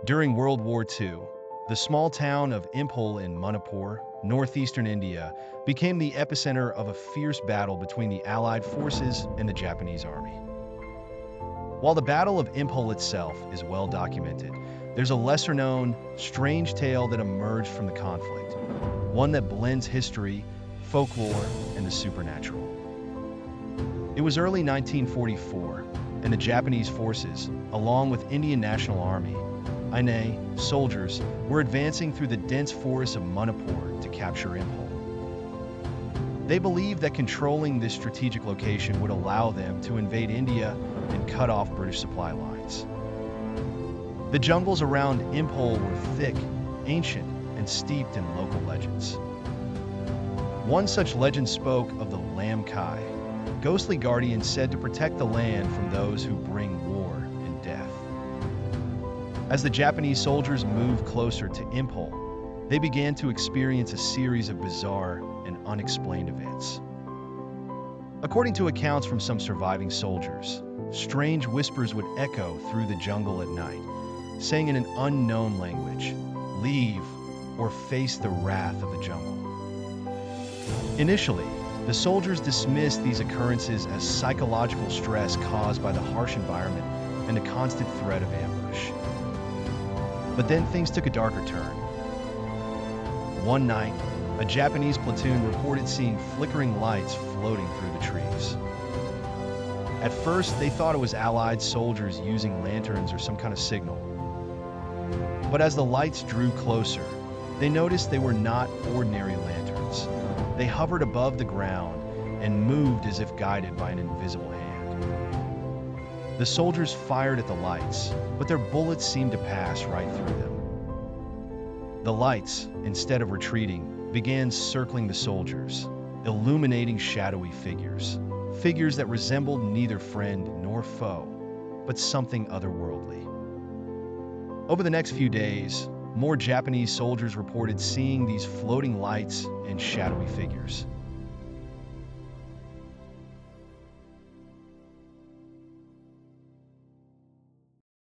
During World War II, the small town of Imphal in Manipur, northeastern India, became the epicenter of a fierce battle between the Allied forces and the Japanese army. While the Battle of Imphal itself is well documented, there's a lesser-known, strange tale that emerged from the conflict, one that blends history, folklore, and the supernatural. It was early 1944, and the Japanese forces, along with Indian National Army, INA, soldiers, were advancing through the dense forests of Manipur to capture Imphal. They believed that controlling this strategic location would allow them to invade India and cut off British supply lines. The jungles around Imphal were thick, ancient, and steeped in local legends. One such legend spoke of the Lam Kai, ghostly guardian said to protect the land from those who bring war and death. As the Japanese soldiers moved closer to Imphal, they began to experience a series of bizarre and unexplained events. According to accounts from some surviving soldiers, strange whispers would echo through the jungle at night, saying in an unknown language, "Leave or face the wrath of the jungle." Initially, the soldiers dismissed these occurrences as psychological stress caused by the harsh environment and the constant threat of ambush. But then things took a darker turn. One night, a Japanese platoon reported seeing flickering lights floating through the trees. At first, they thought it was Allied soldiers using lanterns or some kind of signal. But as the lights drew closer, they noticed they were not ordinary lanterns. They hovered above the ground and moved as if guided by an invisible hand. The soldiers fired at the lights, but their bullets seemed to pass right through them. The lights, instead of retreating, began circling the soldiers, illuminating shadowy figures, figures that resembled neither friend nor foe, but something otherworldly. Over the next few days, more Japanese soldiers reported seeing these floating lights and shadowy figures.